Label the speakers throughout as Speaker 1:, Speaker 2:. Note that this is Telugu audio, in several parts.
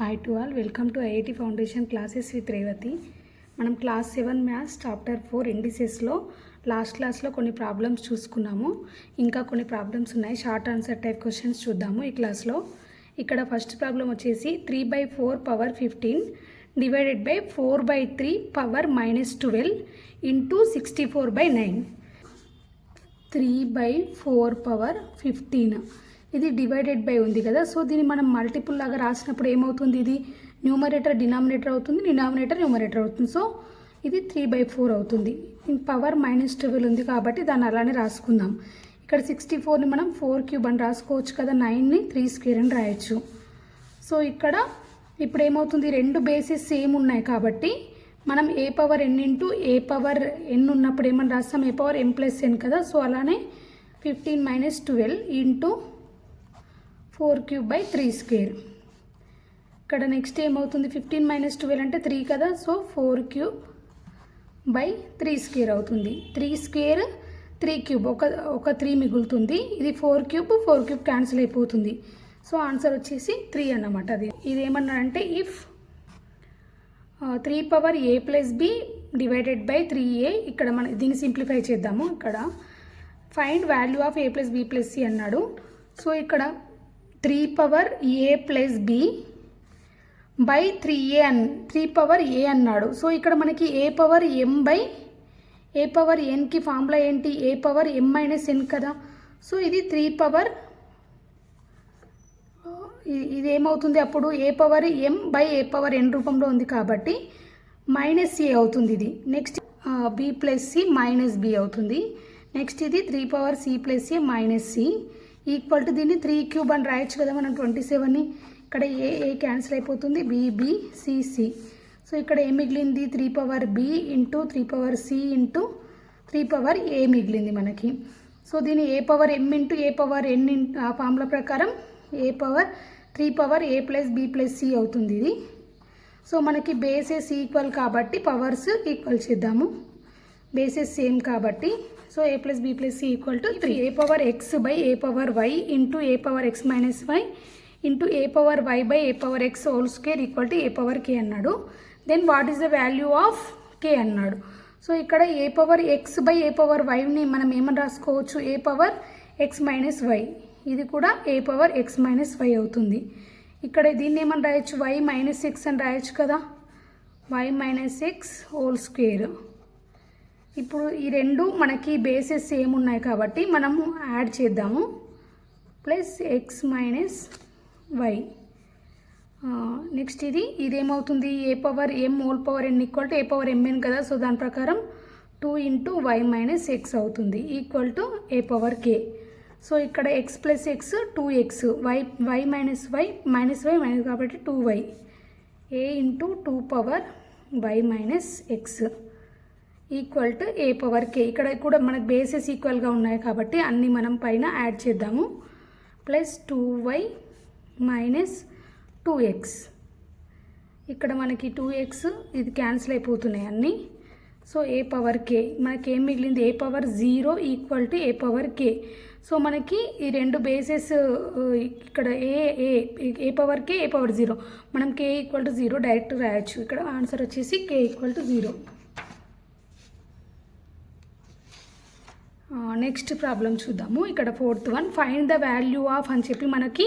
Speaker 1: Hi to all, welcome to IIT Foundation classes with Revati. మనం క్లాస్ 7 మ్యాథ్స్ చాప్టర్ 4 ఇండిసెస్లో లాస్ట్ క్లాస్లో కొన్ని ప్రాబ్లమ్స్ చూసుకున్నాము. ఇంకా కొన్ని ప్రాబ్లమ్స్ ఉన్నాయి, షార్ట్ ఆన్సర్ టైప్ క్వశ్చన్స్ చూద్దాము ఈ క్లాస్లో. ఇక్కడ ఫస్ట్ ప్రాబ్లం వచ్చేసి 3/4 power 15 divided by 4/3 power -12 into 64/9. 3/4 power 15 ఇది డివైడెడ్ బై ఉంది కదా, సో దీన్ని మనం మల్టిపుల్ లాగా రాసినప్పుడు ఏమవుతుంది, ఇది న్యూమరేటర్ డినామినేటర్ అవుతుంది, డినామినేటర్ న్యూమరేటర్ అవుతుంది. సో ఇది 3/4 అవుతుంది. పవర్ -12 ఉంది కాబట్టి దాన్ని అలానే రాసుకుందాం. ఇక్కడ 64ని మనం 4³ అని రాసుకోవచ్చు కదా, 9ని 3² అని రాయొచ్చు. సో ఇక్కడ ఇప్పుడు ఏమవుతుంది, రెండు బేసెస్ సేమ్ ఉన్నాయి కాబట్టి మనం a power n into a power n ఉన్నప్పుడు ఏమని రాస్తాం, ఏ పవర్ m ప్లస్ n కదా. సో అలానే 15 - 12 ఇంటూ 4³/3². ఇక్కడ నెక్స్ట్ ఏమవుతుంది, 15 - 12 అంటే 3 కదా, సో 4³/3² అవుతుంది. 3² 3³ ఒక 3 మిగులుతుంది. ఇది 4³ క్యాన్సిల్ అయిపోతుంది. సో ఆన్సర్ వచ్చేసి 3 అన్నమాట. ఇది ఏమన్నారంటే if 3 power a + b divided by 3a, ఇక్కడ మనం దీన్ని సింప్లిఫై చేద్దాము. ఇక్కడ find value of a + b + c అన్నాడు. సో ఇక్కడ 3 power a + b by 3a 3 power a అన్నాడు. సో ఇక్కడ మనకి a పవర్ nకి ఫార్ములా ఏంటి, a పవర్ m - n కదా. సో ఇది 3 పవర్, ఇది ఏమవుతుంది అప్పుడు, a power m by a power n రూపంలో ఉంది కాబట్టి -a అవుతుంది. ఇది నెక్స్ట్ b + c - b అవుతుంది. నెక్స్ట్ ఇది 3 power c + a - c equal to దీన్ని 3³ అని రాయొచ్చు కదా మనం 27ని. ఇక్కడ ఏ క్యాన్సిల్ అయిపోతుంది, b c c. సో ఇక్కడ ఏ మిగిలింది, 3 power b into 3 power c into 3 power a మిగిలింది మనకి. సో దీన్ని a power m into a power n ఆ ఫార్ములా ప్రకారం a power 3 power a + b + c అవుతుంది ఇది. సో మనకి బేసెస్ ఈక్వల్ కాబట్టి పవర్స్ ఈక్వల్ చేద్దాము, బేసెస్ సేమ్ కాబట్టి. So a + b + c equal to 3. a power x by a power y into a power x - y into a power y by a power x whole equal to a power k అన్నాడు. Then what is the value of k అన్నాడు. సో ఇక్కడ a power x by a power yని మనం ఏమని రాసుకోవచ్చు, a పవర్ x - y. ఇది కూడా a పవర్ x - y అవుతుంది. ఇక్కడ దీన్ని ఏమని రాయొచ్చు, y - x అని రాయొచ్చు కదా, y - x హోల్². ఇప్పుడు ఈ రెండు మనకి బేసెస్ సేమ్ ఉన్నాయి కాబట్టి మనము యాడ్ చేద్దాము, ప్లస్ x - y. నెక్స్ట్ ఇదేమవుతుంది, a power m whole power n equal to a power mn కదా. సో దాని ప్రకారం 2 ఇంటూ y - x అవుతుంది equal to a power k. So ఇక్కడ x + x 2x, y - y minus కాబట్టి 2y, a into 2 power y - x equal to a power k. ఇక్కడ కూడా మనకు బేసెస్ ఈక్వల్గా ఉన్నాయి కాబట్టి అన్నీ మనం పైన యాడ్ చేద్దాము, ప్లస్ 2y - 2x. ఇక్కడ మనకి 2x ఇది క్యాన్సిల్ అయిపోతున్నాయి అన్నీ. సో a పవర్ k మనకి ఏం మిగిలింది, a power 0 equal to a power k. So మనకి ఈ రెండు బేసెస్ ఇక్కడ a power k, a power 0, మనం k ఈక్వల్ టు 0 డైరెక్ట్ రాయొచ్చు. ఇక్కడ ఆన్సర్ వచ్చేసి k equal to 0. Next problem చూద్దాము. ఇక్కడ 4th one, find the value of అని చెప్పి మనకి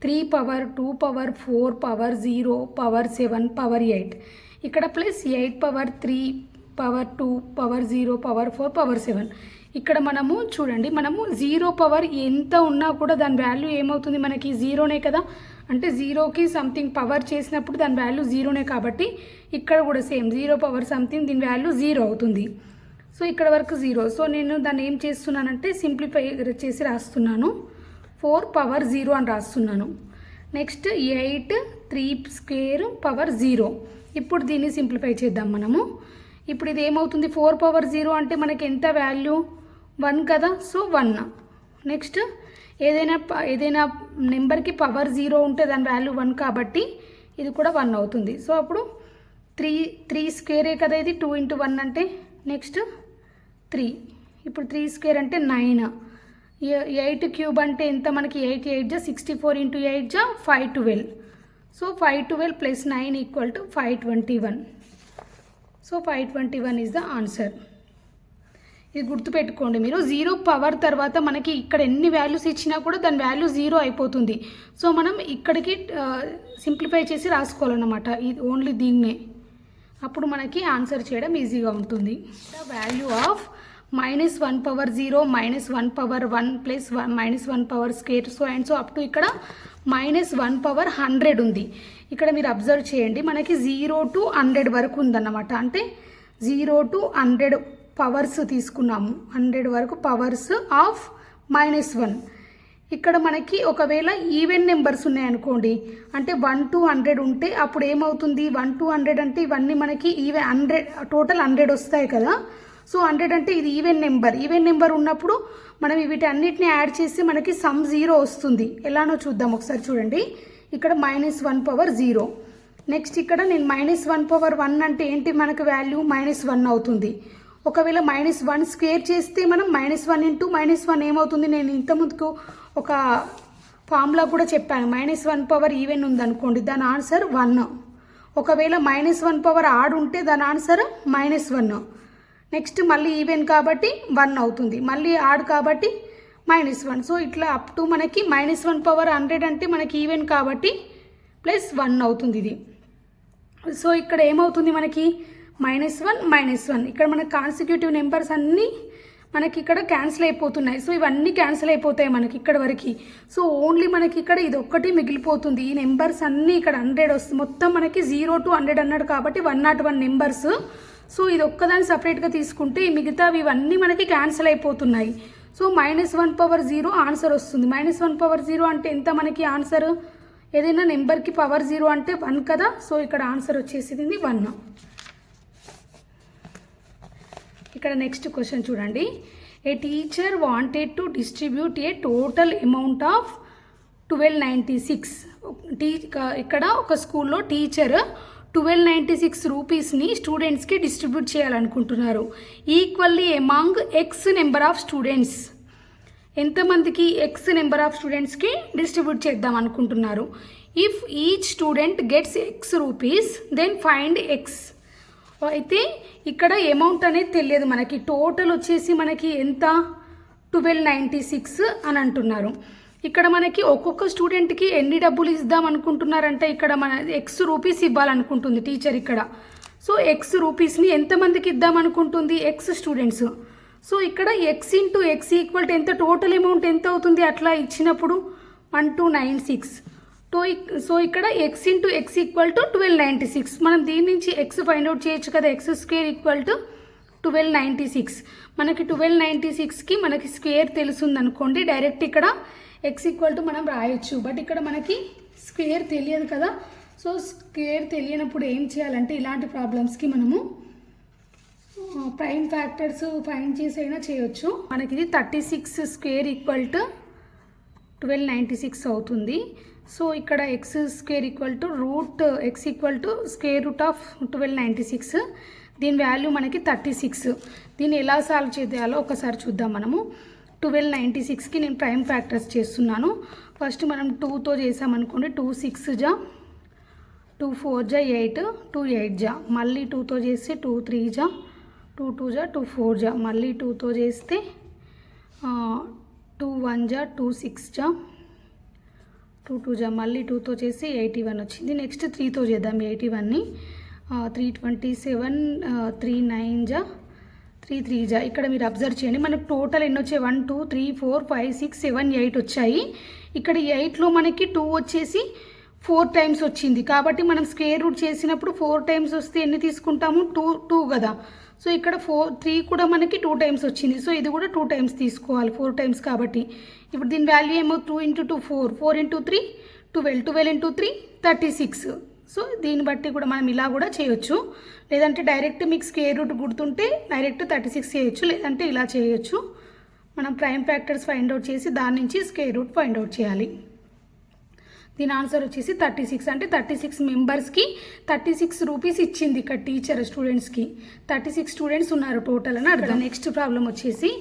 Speaker 1: 3 power 2 power 4 power 0 power 7 power 8, ఇక్కడ plus 8 power 3 power 2 power 0 power 4 power 7. ఇక్కడ మనము చూడండి, మనము 0 పవర్ ఎంత ఉన్నా కూడా దాని వాల్యూ ఏమవుతుంది మనకి, 0నే కదా. అంటే 0కి సంథింగ్ పవర్ చేసినప్పుడు దాని వాల్యూ 0నే కాబట్టి ఇక్కడ కూడా సేమ్ 0 పవర్ సంథింగ్ దీని వాల్యూ 0 అవుతుంది. సో ఇక్కడ వరకు 0. సో నేను దాన్ని ఏం చేస్తున్నానంటే సింప్లిఫై చేసి రాస్తున్నాను, 4 పవర్ 0 అని రాస్తున్నాను. Next 8 3² power 0. ఇప్పుడు దీన్ని సింప్లిఫై చేద్దాం మనము. ఇప్పుడు ఇది ఏమవుతుంది, 4 పవర్ 0 అంటే మనకి ఎంత వాల్యూ, 1 కదా. సో 1. నెక్స్ట్ ఏదైనా నెంబర్కి పవర్ 0 ఉంటే దాని వాల్యూ 1 కాబట్టి ఇది కూడా 1 అవుతుంది. సో అప్పుడు 3² కదా, ఇది 2 × 1 అంటే నెక్స్ట్ 3. ఇప్పుడు 3² అంటే 9. 8³ అంటే ఎంత మనకి, 8 × 8 = 64 × 8 = 512. So 512 plus 9 equal to 521. So 521 is the answer. ఇది గుర్తుపెట్టుకోండి మీరు. 0 పవర్ తర్వాత మనకి ఇక్కడ ఎన్ని వాల్యూస్ ఇచ్చినా కూడా దాని వాల్యూ 0 అయిపోతుంది. సో మనం ఇక్కడికి సింప్లిఫై చేసి రాసుకోవాలన్నమాట, ఇది ఓన్లీ దీన్నే. అప్పుడు మనకి ఆన్సర్ చేయడం ఈజీగా ఉంటుంది. The value of -1 power 0 -1 power 1 plus -1 power square so and so up to ఇక్కడ -1 పవర్ 100 ఉంది. ఇక్కడ మీరు అబ్జర్వ్ చేయండి, మనకి 0 to 100 వరకు ఉందన్నమాట. అంటే 0 to 100 పవర్స్ తీసుకున్నాము, 100 వరకు పవర్స్ ఆఫ్ -1. ఇక్కడ మనకి ఒకవేళ ఈవెన్ నెంబర్స్ ఉన్నాయనుకోండి, అంటే 1 to 100 ఉంటే అప్పుడు ఏమవుతుంది, 1 to 100 అంటే ఇవన్నీ మనకి ఈవెన్ 100 టోటల్ 100 వస్తాయి కదా. సో 100 అంటే ఇది ఈవెన్ నెంబర్ ఉన్నప్పుడు మనం వీటి అన్నిటిని యాడ్ చేసి మనకి సమ్ 0 వస్తుంది. ఎలానో చూద్దాం ఒకసారి చూడండి. ఇక్కడ -1 పవర్ 0, నెక్స్ట్ ఇక్కడ నేను -1 పవర్ 1 అంటే ఏంటి, మనకు వాల్యూ -1 అవుతుంది. ఒకవేళ -1 స్క్వేర్ చేస్తే మనం -1 ఇంటూ -1 ఏమవుతుంది, నేను ఇంతకుముందుకు ఒక ఫార్ములా కూడా చెప్పాను. -1 పవర్ ఈవెన్ ఉందనుకోండి, దాని ఆన్సర్ 1. ఒకవేళ -1 పవర్ ఆడ్ ఉంటే దాని ఆన్సర్ -1. నెక్స్ట్ మళ్ళీ ఈవెన్ కాబట్టి 1 అవుతుంది, మళ్ళీ ఆడ్ కాబట్టి -1. సో ఇట్లా అప్ టు మనకి -1 పవర్ 100 అంటే మనకి ఈవెన్ కాబట్టి +1 అవుతుంది ఇది. సో ఇక్కడ ఏమవుతుంది మనకి -1 ఇక్కడ మన కాన్సిక్యూటివ్ నెంబర్స్ అన్నీ మనకి ఇక్కడ క్యాన్సిల్ అయిపోతున్నాయి. సో ఇవన్నీ క్యాన్సిల్ అయిపోతాయి మనకి ఇక్కడ వరకు. సో ఓన్లీ మనకి ఇక్కడ ఇది ఒక్కటి మిగిలిపోతుంది. ఈ నెంబర్స్ అన్నీ ఇక్కడ 100 వస్తుంది. మొత్తం మనకి 0 to 100 అన్నాడు కాబట్టి 101 నెంబర్స్. సో ఇది ఒక్కదాన్ని సపరేట్గా తీసుకుంటే ఈ మిగతావి ఇవన్నీ మనకి క్యాన్సిల్ అయిపోతున్నాయి. సో -1 పవర్ 0 ఆన్సర్ వస్తుంది. -1 పవర్ 0 అంటే ఎంత మనకి ఆన్సర్, ఏదైనా నెంబర్కి పవర్ 0 అంటే 1 కదా. సో ఇక్కడ ఆన్సర్ వచ్చేసింది 1. ఇక్కడ నెక్స్ట్ క్వశ్చన్ చూడండి. A teacher wanted to distribute a total amount of 1296. ఇక్కడ ఒక స్కూల్లో టీచర్ 1296 రూపీస్ని స్టూడెంట్స్కి డిస్ట్రిబ్యూట్ చేయాలనుకుంటున్నారు. Equally among x number of students. ఎంతమందికి ఎక్స్ నెంబర్ ఆఫ్ స్టూడెంట్స్కి డిస్ట్రిబ్యూట్ చేద్దాం అనుకుంటున్నారు. If each student gets x rupees then find x. అయితే ఇక్కడ అమౌంట్ అనేది తెలియదు మనకి, టోటల్ వచ్చేసి మనకి ఎంత 1296 అని అంటున్నారు. ఇక్కడ మనకి ఒక్కొక్క స్టూడెంట్కి ఎన్ని డబ్బులు ఇద్దాం అనుకుంటున్నారంటే ఇక్కడ మన ఎక్స్ రూపీస్ ఇవ్వాలనుకుంటుంది టీచర్ ఇక్కడ. సో ఎక్స్ రూపీస్ని ఎంతమందికి ఇద్దాం అనుకుంటుంది, ఎక్స్ స్టూడెంట్స్. సో ఇక్కడ X into X equal to ఎంత, టోటల్ అమౌంట్ ఎంత అవుతుంది అట్లా ఇచ్చినప్పుడు 1296. సో ఇక్కడ X into X equal to 1296. మనం దీని నుంచి ఎక్స్ ఫైండ్ అవుట్ చేయొచ్చు కదా. X square equal to 1296. మనకి 1296కి మనకి స్క్వేర్ తెలుస్తుంది అనుకోండి, డైరెక్ట్ ఇక్కడ ఎక్స్ ఈక్వల్ టు మనం రాయొచ్చు. బట్ ఇక్కడ మనకి స్క్వేర్ తెలియదు కదా. సో స్క్వేర్ తెలియనప్పుడు ఏం చేయాలంటే ఇలాంటి ప్రాబ్లమ్స్కి మనము ప్రైమ్ ఫ్యాక్టర్స్ ఫైండ్ చేసి అయినా చేయొచ్చు. మనకి ఇది 36 స్క్వేర్ ఈక్వల్ టు 1296 అవుతుంది. సో ఇక్కడ X square equal to root x equal to square root of 1296. దీని వాల్యూ మనకి 36. దీన్ని ఎలా సాల్వ్ చేయాలో ఒకసారి చూద్దాం మనము. 1296కి నేను ప్రైమ్ ఫ్యాక్టర్స్ చేస్తున్నాను. ఫస్ట్ మనం 2తో చేసామనుకోండి, 2 6 జా, 2 4 జా 8, 2 8 జా, మళ్ళీ 2తో చేస్తే 2 3 జా, 2 2 జా 2 4 జా, మళ్ళీ 2తో చేస్తే 2 1 జా 2 6 జా, 2 2 జా, మళ్ళీ 2తో చేసి 81 వచ్చింది. నెక్స్ట్ 3తో చేద్దాం 81ని. 3 27, 3 9 జా, 3 3 జా. ఇక్కడ మీరు అబ్జర్వ్ చేయండి, మనకు టోటల్ ఎన్ని వచ్చాయి, 1 2 3 4 5 6 7 8 వచ్చాయి. ఇక్కడ 8లో మనకి 2 వచ్చేసి 4 టైమ్స్ వచ్చింది. కాబట్టి మనం స్క్వేర్ రూట్ చేసినప్పుడు 4 టైమ్స్ వస్తే ఎన్ని తీసుకుంటాము, 2 కదా. సో ఇక్కడ 3 కూడా మనకి 2 టైమ్స్ వచ్చింది. సో ఇది కూడా 2 టైమ్స్ తీసుకోవాలి, 4 టైమ్స్ కాబట్టి. ఇప్పుడు దీని వాల్యూ ఏమో 2 × 2 4, 4 × 3 12, 12 × 3 36. సో దీన్ని బట్టి కూడా మనం ఇలా కూడా చేయొచ్చు. లేదంటే డైరెక్ట్ మీకు స్క్వేర్ రూట్ గుర్తుంటే డైరెక్ట్ 36 చేయొచ్చు, లేదంటే ఇలా చేయొచ్చు. మనం ప్రైమ్ ఫ్యాక్టర్స్ ఫైండ్ అవుట్ చేసి దాని నుంచి స్క్వేర్ రూట్ ఫైండ్ అవుట్ చేయాలి. దీని ఆన్సర్ వచ్చేసి 36. అంటే 36 మెంబర్స్కి 36 రూపీస్ ఇచ్చింది ఇక్కడ టీచర్ స్టూడెంట్స్కి. 36 స్టూడెంట్స్ ఉన్నారు టోటల్ అని అర్థం. నెక్స్ట్ ప్రాబ్లం వచ్చేసి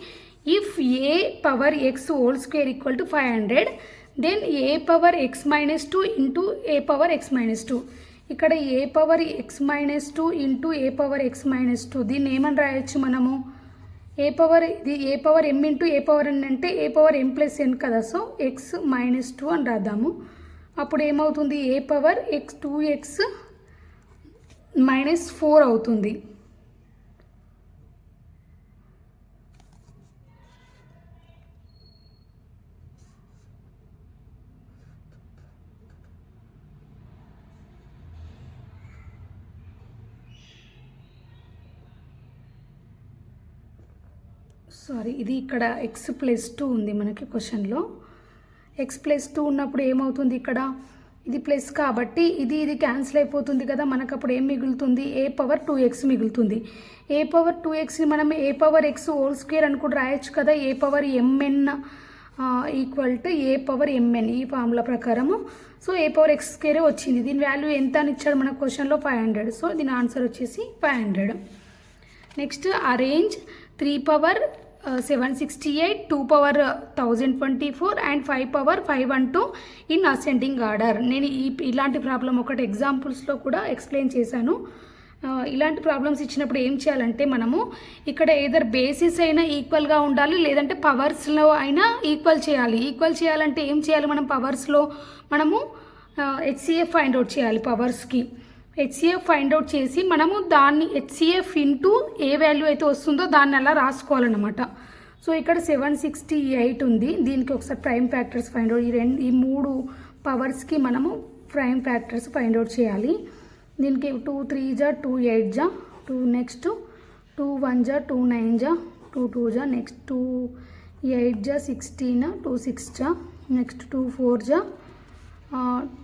Speaker 1: if a power x whole square equal to 500 then a power x minus 2 into a power x minus 2. ఇక్కడ a power x minus 2 into a power x minus 2, దీన్ని ఏమని రాయొచ్చు మనము? ఏ పవర్ ఇది a power m into a power n అంటే ఏ పవర్ ఎం ప్లస్ ఎన్ కదా, సో ఎక్స్ మైనస్ 2 అని రాద్దాము. అప్పుడు ఏమవుతుంది? ఏ పవర్ ఎక్స్ 2x మైనస్ 4 అవుతుంది. సారీ, ఇది ఇక్కడ ఎక్స్ ప్లస్ 2 ఉంది మనకి క్వశ్చన్లో. ఎక్స్ ప్లస్ 2 ఉన్నప్పుడు ఏమవుతుంది? ఇక్కడ ఇది ప్లస్ కాబట్టి ఇది క్యాన్సిల్ అయిపోతుంది కదా, మనకు అప్పుడు ఏం మిగులుతుంది? ఏ పవర్ 2x మిగులుతుంది. ఏ పవర్ 2xని మనం a power x whole square అని కూడా రాయొచ్చు కదా. A power MN equal to a power MN, ఈ ఫార్ములా ప్రకారము. సో ఏ పవర్ ఎక్స్ స్క్వేరే వచ్చింది. దీని వాల్యూ ఎంత అని ఇచ్చాడు మన క్వశ్చన్లో? 500. సో దీని ఆన్సర్ వచ్చేసి 500. Next arrange 3 power 768, 2 power 1024 and 5 power 512 in ascending order. నేను ఇలాంటి ప్రాబ్లం ఒకటి ఎగ్జాంపుల్స్లో కూడా ఎక్స్ప్లెయిన్ చేశాను. ఇలాంటి ప్రాబ్లమ్స్ ఇచ్చినప్పుడు ఏం చేయాలంటే మనము ఇక్కడ ఏదర్ బేసిస్ అయినా ఈక్వల్గా ఉండాలి, లేదంటే పవర్స్లో అయినా ఈక్వల్ చేయాలి. ఈక్వల్ చేయాలంటే ఏం చేయాలి? మనం పవర్స్లో మనము హెచ్సిఎఫ్ ఫైండ్ అవుట్ చేయాలి. పవర్స్కి హెచ్సిఎఫ్ ఫైండ్ అవుట్ చేసి మనము దాన్ని హెచ్సిఎఫ్ ఇంటూ ఏ వాల్యూ అయితే వస్తుందో దాన్ని అలా రాసుకోవాలన్నమాట. సో ఇక్కడ 768 ఉంది. దీనికి ఒకసారి ప్రైమ్ ఫ్యాక్టర్స్ ఫైండ్ అవుట్, ఈ 3 పవర్స్కి మనము ప్రైమ్ ఫ్యాక్టర్స్ ఫైండ్ అవుట్ చేయాలి. దీనికి 2 3 జా 2 8 జా 2, నెక్స్ట్ 2 1 జా 2 9 జా 2 2 జా, నెక్స్ట్ 2 8 జా 16, 2 6 జా, నెక్స్ట్ 2 4 జా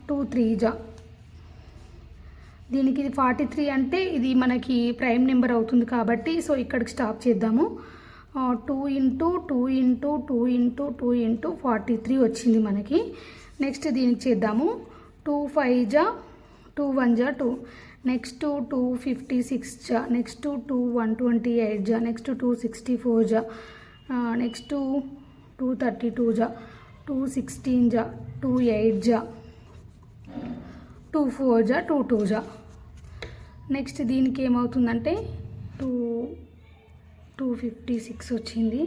Speaker 1: 2 3 జా. దీనికి ఇది 43 అంటే ఇది మనకి ప్రైమ్ నెంబర్ అవుతుంది కాబట్టి సో ఇక్కడికి స్టాప్ చేద్దాము. 2 ఇంటూ 2 ఇంటూ 2 ఇంటూ 2 ఇంటూ 43 వచ్చింది మనకి. నెక్స్ట్ దీనికి చేద్దాము. 2 5 జా 2 1 జా 2, నెక్స్ట్ 2 56 జా, నెక్స్ట్ 2 128 జా, నెక్స్ట్ 2 64 జా, నెక్స్ట్ 2 32 జా, 2 16 జా, 2 8 జా, 2 4 జా, 2 2 జా. నెక్స్ట్ దీనికి ఏమవుతుందంటే 256 వచ్చింది.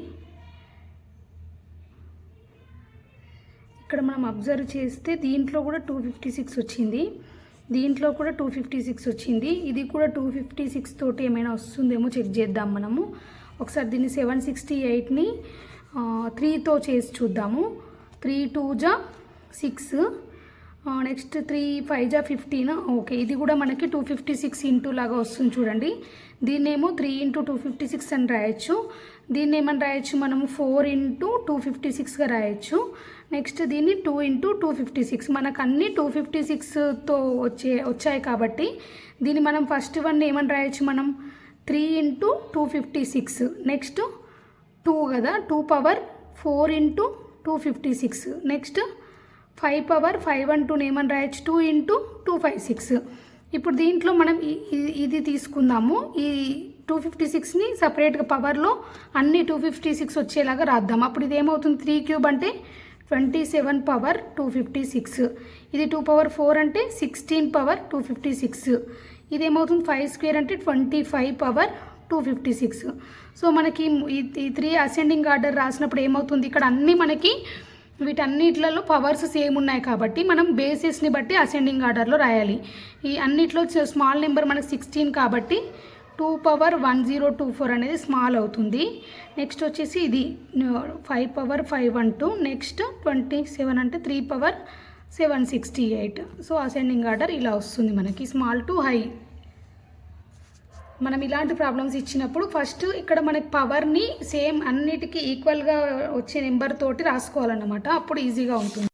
Speaker 1: ఇక్కడ మనం అబ్జర్వ్ చేస్తే దీంట్లో కూడా 256 వచ్చింది, దీంట్లో కూడా 256 వచ్చింది. ఇది కూడా 256 తోటి ఏమైనా వస్తుందేమో చెక్ చేద్దాం మనము. ఒకసారి దీన్ని 768ని 3తో చేసి చూద్దాము. 3 2 జా 6, నెక్స్ట్ 3 5 జా 15. ఓకే, ఇది కూడా మనకి 256 ఇంటూ లాగా వస్తుంది చూడండి. దీన్నేమో 3 ఇంటూ 256 అని రాయొచ్చు. దీన్ని ఏమని రాయొచ్చు మనము? 4 ఇంటూ 256గా రాయొచ్చు. నెక్స్ట్ దీన్ని 2 ఇంటూ 256. మనకు అన్ని 256తో వచ్చాయి కాబట్టి దీన్ని మనం ఫస్ట్ వన్ ఏమని రాయొచ్చు మనం? 3 ఇంటూ 256, నెక్స్ట్ 2 కదా, 2 పవర్ 4 ఇంటూ 256, నెక్స్ట్ 5 పవర్ 512 ఏమని రాయొచ్చు? 2 ఇంటూ 256. ఇప్పుడు దీంట్లో మనం ఇది తీసుకుందాము. ఈ 256ని సపరేట్గా పవర్లో అన్ని 256 వచ్చేలాగా రాద్దాం. అప్పుడు ఇది ఏమవుతుంది? 3 క్యూబ్ అంటే 27 పవర్ 256. ఇది 2 పవర్ 4 అంటే 16 పవర్ 256. ఇది ఏమవుతుంది? 5 స్క్వేర్ అంటే 25 పవర్ 256. సో మనకి ఈ 3 అసెండింగ్ ఆర్డర్ రాసినప్పుడు ఏమవుతుంది? ఇక్కడ అన్నీ మనకి వీటన్నిట్లలో పవర్స్ సేమ్ ఉన్నాయి కాబట్టి మనం బేసిస్ని బట్టి అసెండింగ్ ఆర్డర్లో రాయాలి. ఈ అన్నిట్లో స్మాల్ నెంబర్ మనకు 16 కాబట్టి 2 పవర్ 1024 అనేది స్మాల్ అవుతుంది. నెక్స్ట్ వచ్చేసి ఇది 5 పవర్ 512, నెక్స్ట్ 27 అంటే 3 పవర్ 768. సో అసెండింగ్ ఆర్డర్ ఇలా వస్తుంది మనకి, స్మాల్ టు హై. మనం ఇలాంటి ప్రాబ్లమ్స్ ఇచ్చినప్పుడు ఫస్ట్ ఇక్కడ మనకి పవర్ని సేమ్ అన్నిటికీ ఈక్వల్గా వచ్చే నెంబర్ తోటి రాసుకోవాలన్నమాట. అప్పుడు ఈజీగా ఉంటుంది.